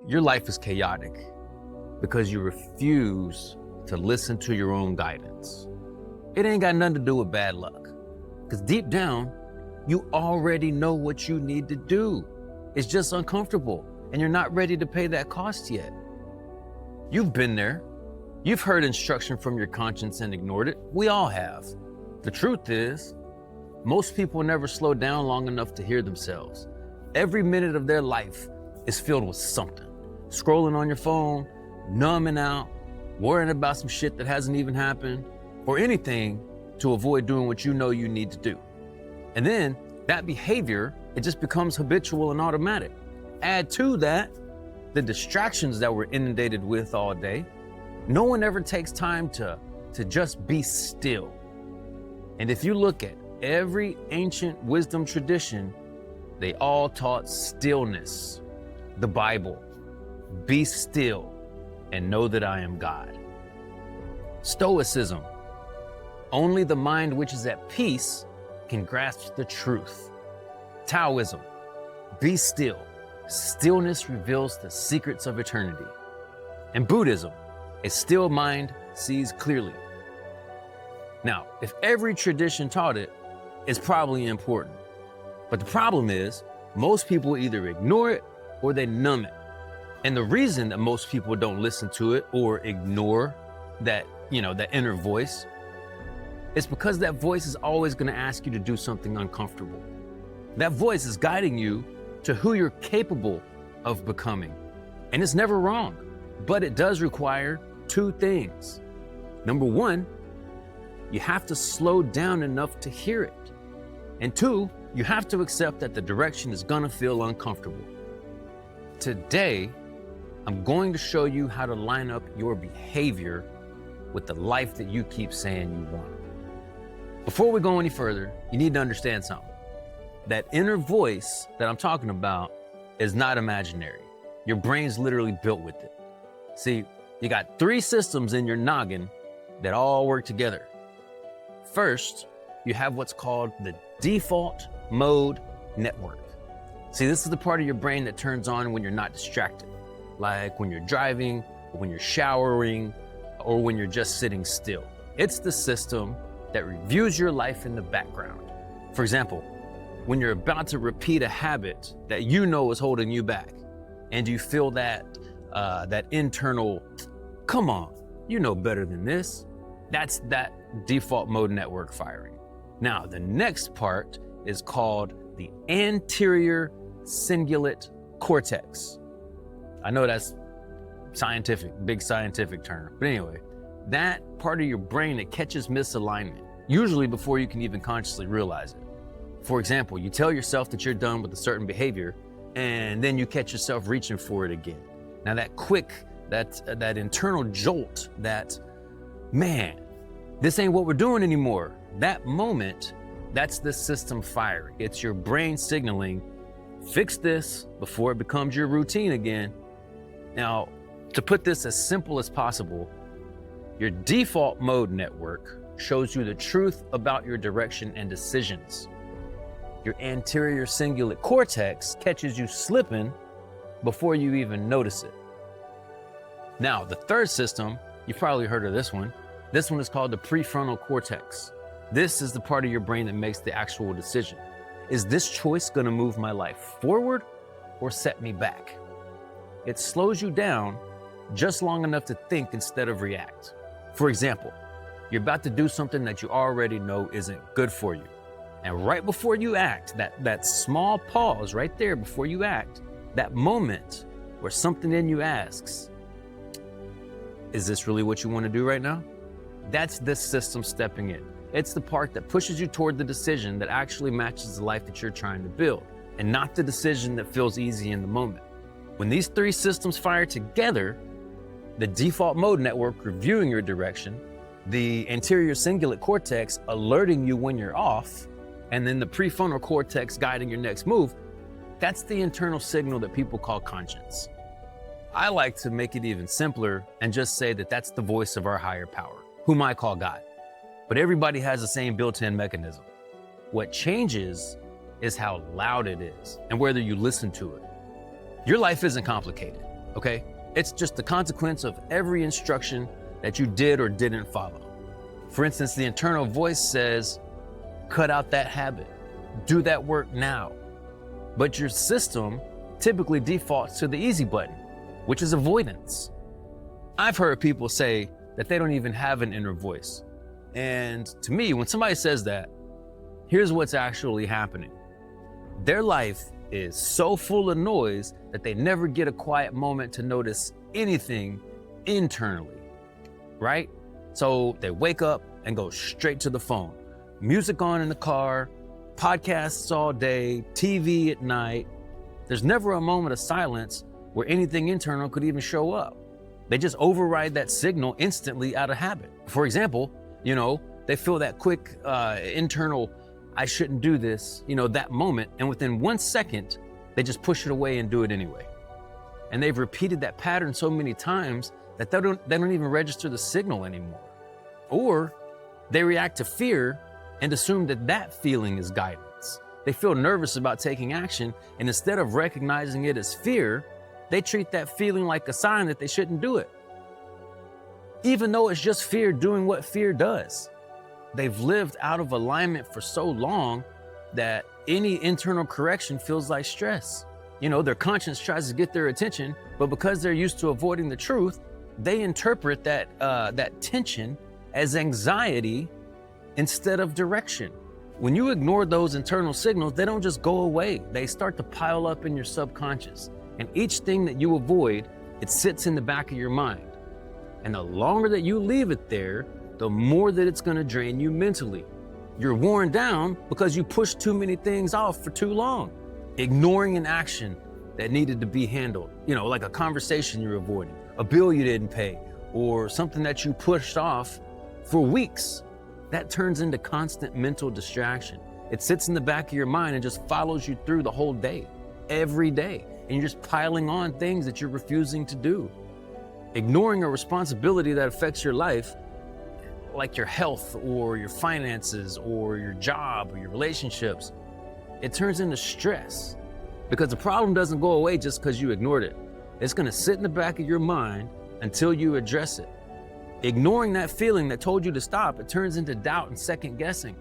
Your life is chaotic because you refuse to listen to your own guidance. It ain't got nothing to do with bad luck, because deep down, you already know what you need to do. It's just uncomfortable, and you're not ready to pay that cost yet. You've been there. You've heard instruction from your conscience and ignored it. We all have. The truth is, most people never slow down long enough to hear themselves. Every minute of their life is filled with something. Scrolling on your phone, numbing out, worrying about some shit that hasn't even happened, or anything to avoid doing what you know you need to do. And then that behavior, it just becomes habitual and automatic. Add to that the distractions that we're inundated with all day. No one ever takes time to just be still. And if you look at every ancient wisdom tradition, they all taught stillness. The Bible, be still and know that I am God. Stoicism, only the mind which is at peace can grasp the truth. Taoism, be still. Stillness reveals the secrets of eternity. And Buddhism, a still mind sees clearly. Now, if every tradition taught it, it's probably important. But the problem is, most people either ignore it or they numb it. And the reason that most people don't listen to it or ignore that inner voice, is because that voice is always going to ask you to do something uncomfortable. That voice is guiding you to who you're capable of becoming. And it's never wrong, but it does require two things. Number one, you have to slow down enough to hear it. And two, you have to accept that the direction is gonna feel uncomfortable. Today, I'm going to show you how to line up your behavior with the life that you keep saying you want. Before we go any further, you need to understand something. That inner voice that I'm talking about is not imaginary. Your brain's literally built with it. See, you got three systems in your noggin that all work together. First, you have what's called the default mode network. See, this is the part of your brain that turns on when you're not distracted, like when you're driving, or when you're showering, or when you're just sitting still. It's the system that reviews your life in the background. For example, when you're about to repeat a habit that you know is holding you back, and you feel that internal, come on, you know better than this. That's that default mode network firing. Now, the next part is called the anterior cingulate cortex. I know that's scientific, big scientific term, but anyway, that part of your brain that catches misalignment, usually before you can even consciously realize it. For example, you tell yourself that you're done with a certain behavior, and then you catch yourself reaching for it again. Now that internal jolt, that, man, this ain't what we're doing anymore. That moment, that's the system firing. It's your brain signaling, fix this before it becomes your routine again. Now, to put this as simple as possible, your default mode network shows you the truth about your direction and decisions. Your anterior cingulate cortex catches you slipping before you even notice it. Now, the third system, you've probably heard of this one. This one is called the prefrontal cortex. This is the part of your brain that makes the actual decision. Is this choice gonna move my life forward or set me back? It slows you down just long enough to think instead of react. For example, you're about to do something that you already know isn't good for you. And right before you act, that small pause right there before you act, that moment where something in you asks, is this really what you want to do right now? That's this system stepping in. It's the part that pushes you toward the decision that actually matches the life that you're trying to build, and not the decision that feels easy in the moment. When these three systems fire together, the default mode network reviewing your direction, the anterior cingulate cortex alerting you when you're off, and then the prefrontal cortex guiding your next move, that's the internal signal that people call conscience. I like to make it even simpler and just say that that's the voice of our higher power, whom I call God. But everybody has the same built-in mechanism. What changes is how loud it is and whether you listen to it. Your life isn't complicated. okay? It's just the consequence of every instruction that you did or didn't follow. For instance, the internal voice says, cut out that habit, do that work now. But your system typically defaults to the easy button, which is avoidance. I've heard people say that they don't even have an inner voice. And to me, when somebody says that, here's what's actually happening. Their life is so full of noise that they never get a quiet moment to notice anything internally, right? So they wake up and go straight to the phone. Music on in the car, podcasts all day, TV at night. There's never a moment of silence where anything internal could even show up. They just override that signal instantly out of habit. For example, they feel that quick internal, I shouldn't do this, that moment. And within 1 second, they just push it away and do it anyway. And they've repeated that pattern so many times that they don't even register the signal anymore. Or they react to fear and assume that feeling is guidance. They feel nervous about taking action, and instead of recognizing it as fear, they treat that feeling like a sign that they shouldn't do it. Even though it's just fear doing what fear does. They've lived out of alignment for so long that any internal correction feels like stress. Their conscience tries to get their attention, but because they're used to avoiding the truth, they interpret that tension as anxiety instead of direction. When you ignore those internal signals, they don't just go away. They start to pile up in your subconscious. And each thing that you avoid, it sits in the back of your mind. And the longer that you leave it there, the more that it's gonna drain you mentally. You're worn down because you pushed too many things off for too long. Ignoring an action that needed to be handled, like a conversation you're avoiding, a bill you didn't pay, or something that you pushed off for weeks. That turns into constant mental distraction. It sits in the back of your mind and just follows you through the whole day, every day. And you're just piling on things that you're refusing to do. Ignoring a responsibility that affects your life, like your health or your finances or your job or your relationships, it turns into stress because the problem doesn't go away just because you ignored it. It's gonna sit in the back of your mind until you address it. Ignoring that feeling that told you to stop, it turns into doubt and second guessing.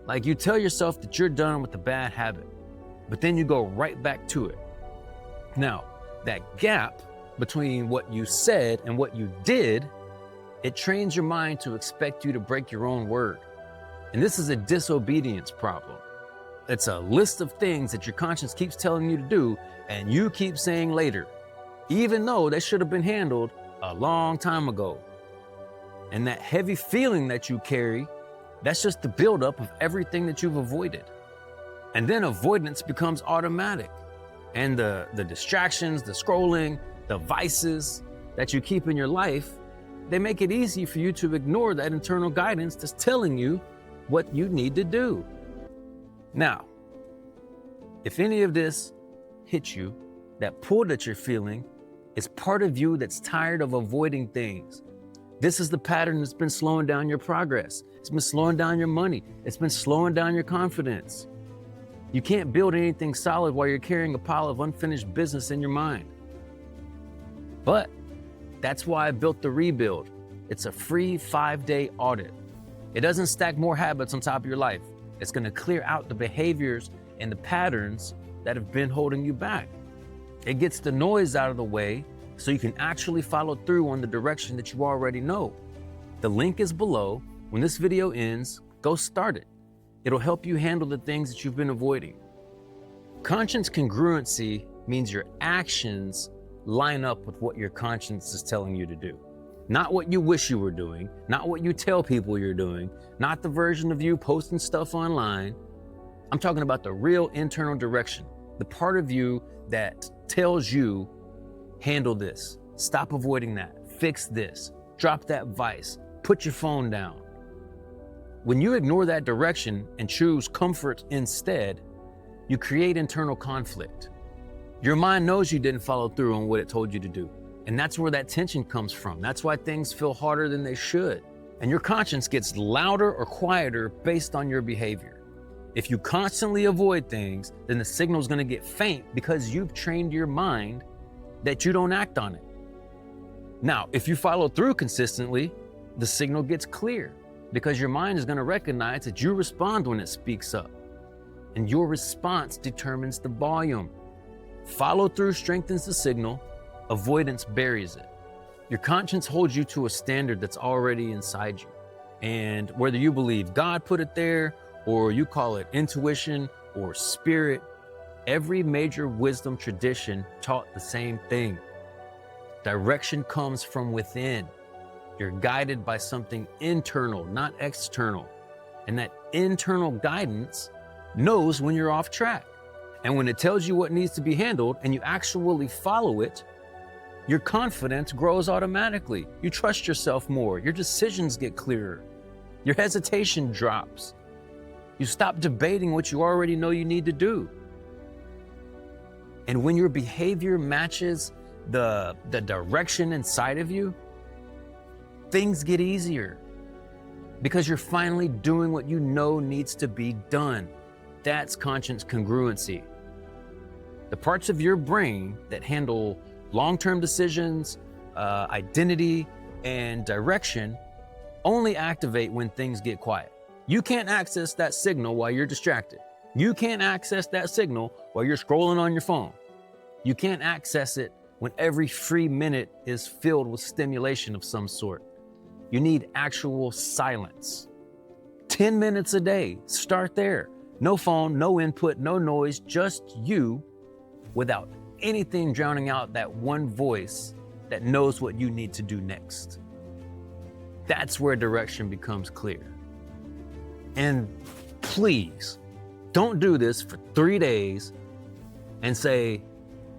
Like you tell yourself that you're done with the bad habit, but then you go right back to it. Now, that gap between what you said and what you did, it trains your mind to expect you to break your own word. And this is a disobedience problem. It's a list of things that your conscience keeps telling you to do, and you keep saying later, even though they should have been handled a long time ago. And that heavy feeling that you carry, that's just the buildup of everything that you've avoided. And then avoidance becomes automatic. And the distractions, the scrolling, the vices that you keep in your life, they make it easy for you to ignore that internal guidance that's telling you what you need to do. Now, if any of this hits you, that pull that you're feeling is part of you that's tired of avoiding things. This is the pattern that's been slowing down your progress. It's been slowing down your money. It's been slowing down your confidence. You can't build anything solid while you're carrying a pile of unfinished business in your mind. But that's why I built the Rebuild. It's a free 5-day audit. It doesn't stack more habits on top of your life. It's gonna clear out the behaviors and the patterns that have been holding you back. It gets the noise out of the way so you can actually follow through on the direction that you already know. The link is below. When this video ends, go start it. It'll help you handle the things that you've been avoiding. Conscience congruency means your actions line up with what your conscience is telling you to do. Not what you wish you were doing, not what you tell people you're doing, not the version of you posting stuff online. I'm talking about the real internal direction, the part of you that tells you, handle this, stop avoiding that, fix this, drop that vice, put your phone down. When you ignore that direction and choose comfort instead, you create internal conflict. Your mind knows you didn't follow through on what it told you to do. And that's where that tension comes from. That's why things feel harder than they should. And your conscience gets louder or quieter based on your behavior. If you constantly avoid things, then the signal is going to get faint because you've trained your mind that you don't act on it. Now, if you follow through consistently, the signal gets clear because your mind is going to recognize that you respond when it speaks up, and your response determines the volume. Follow through strengthens the signal, avoidance buries it. Your conscience holds you to a standard that's already inside you. And whether you believe God put it there, or you call it intuition or spirit, every major wisdom tradition taught the same thing. Direction comes from within. You're guided by something internal, not external. And that internal guidance knows when you're off track. And when it tells you what needs to be handled and you actually follow it, your confidence grows automatically. You trust yourself more. Your decisions get clearer. Your hesitation drops. You stop debating what you already know you need to do. And when your behavior matches the direction inside of you, things get easier because you're finally doing what you know needs to be done. That's conscience congruency. The parts of your brain that handle long-term decisions, identity, and direction only activate when things get quiet. You can't access that signal while you're distracted. You can't access that signal while you're scrolling on your phone. You can't access it when every free minute is filled with stimulation of some sort. You need actual silence. 10 minutes a day, start there. No phone, no input, no noise, just you without anything drowning out that one voice that knows what you need to do next. That's where direction becomes clear. And please, don't do this for 3 days and say,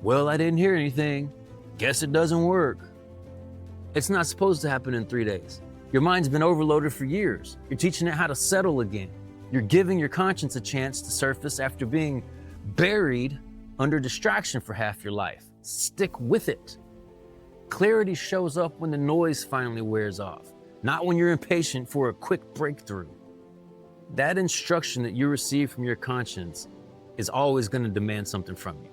well, I didn't hear anything. Guess it doesn't work. It's not supposed to happen in 3 days. Your mind's been overloaded for years. You're teaching it how to settle again. You're giving your conscience a chance to surface after being buried under distraction for half your life. Stick with it. Clarity shows up when the noise finally wears off, not when you're impatient for a quick breakthrough. That instruction that you receive from your conscience is always going to demand something from you.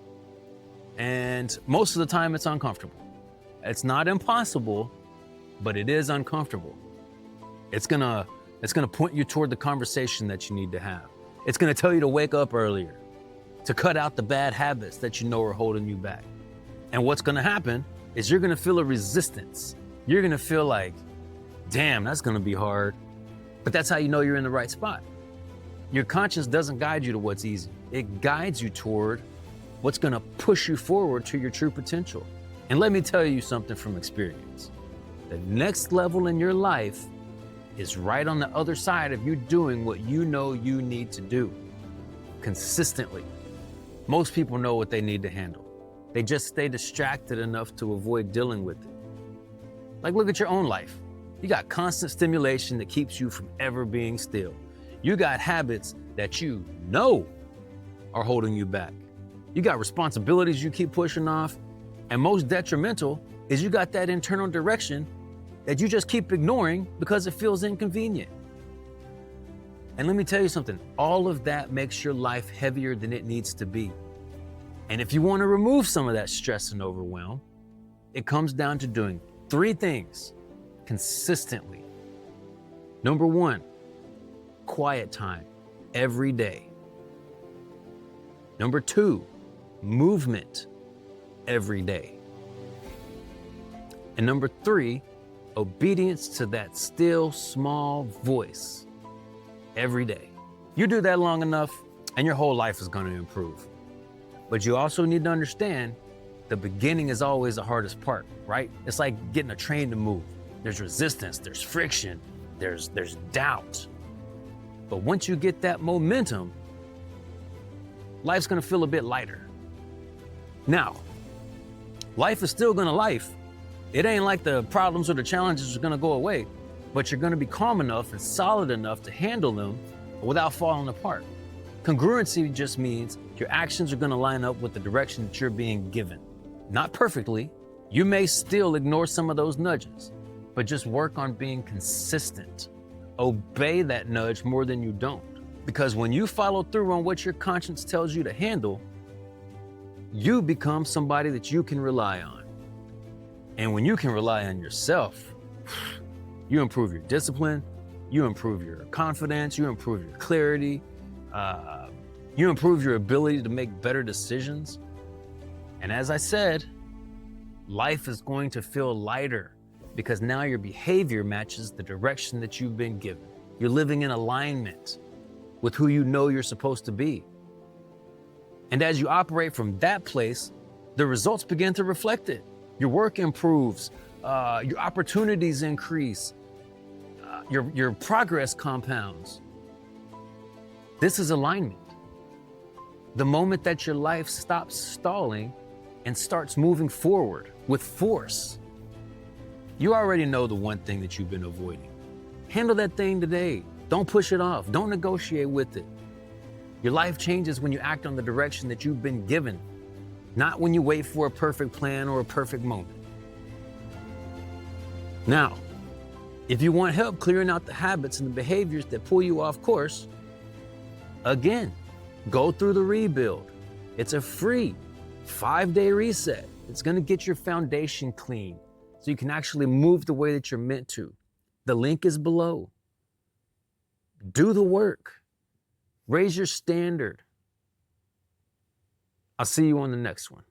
And most of the time it's uncomfortable. It's not impossible, but it is uncomfortable. It's gonna point you toward the conversation that you need to have. It's gonna tell you to wake up earlier, to cut out the bad habits that you know are holding you back. And what's gonna happen is you're gonna feel a resistance. You're gonna feel like, damn, that's gonna be hard. But that's how you know you're in the right spot. Your conscience doesn't guide you to what's easy. It guides you toward what's gonna push you forward to your true potential. And let me tell you something from experience. The next level in your life is right on the other side of you doing what you know you need to do consistently. Most people know what they need to handle. They just stay distracted enough to avoid dealing with it. Like, look at your own life. You got constant stimulation that keeps you from ever being still. You got habits that you know are holding you back. You got responsibilities you keep pushing off. And most detrimental is you got that internal direction that you just keep ignoring because it feels inconvenient. And let me tell you something, all of that makes your life heavier than it needs to be. And if you want to remove some of that stress and overwhelm, it comes down to doing 3 things consistently. Number 1, quiet time every day. Number 2, movement every day. And number 3, obedience to that still small voice every day. You do that long enough and your whole life is going to improve. But you also need to understand the beginning is always the hardest part, right? It's like getting a train to move. There's resistance, there's friction, there's doubt. But once you get that momentum, life's going to feel a bit lighter. Now, life is still going to life. It ain't like the problems or the challenges are going to go away, but you're going to be calm enough and solid enough to handle them without falling apart. Congruency just means your actions are going to line up with the direction that you're being given. Not perfectly. You may still ignore some of those nudges, but just work on being consistent. Obey that nudge more than you don't. Because when you follow through on what your conscience tells you to handle, you become somebody that you can rely on. And when you can rely on yourself, you improve your discipline, you improve your confidence, you improve your clarity, you improve your ability to make better decisions. And as I said, life is going to feel lighter because now your behavior matches the direction that you've been given. You're living in alignment with who you know you're supposed to be. And as you operate from that place, the results begin to reflect it. Your work improves, your opportunities increase, your progress compounds. This is alignment. The moment that your life stops stalling and starts moving forward with force, you already know the one thing that you've been avoiding. Handle that thing today. Don't push it off. Don't negotiate with it. Your life changes when you act on the direction that you've been given, not when you wait for a perfect plan or a perfect moment. Now, if you want help clearing out the habits and the behaviors that pull you off course, again, go through the rebuild. It's a free 5-day reset. It's going to get your foundation clean so you can actually move the way that you're meant to. The link is below. Do the work. Raise your standard. I'll see you on the next one.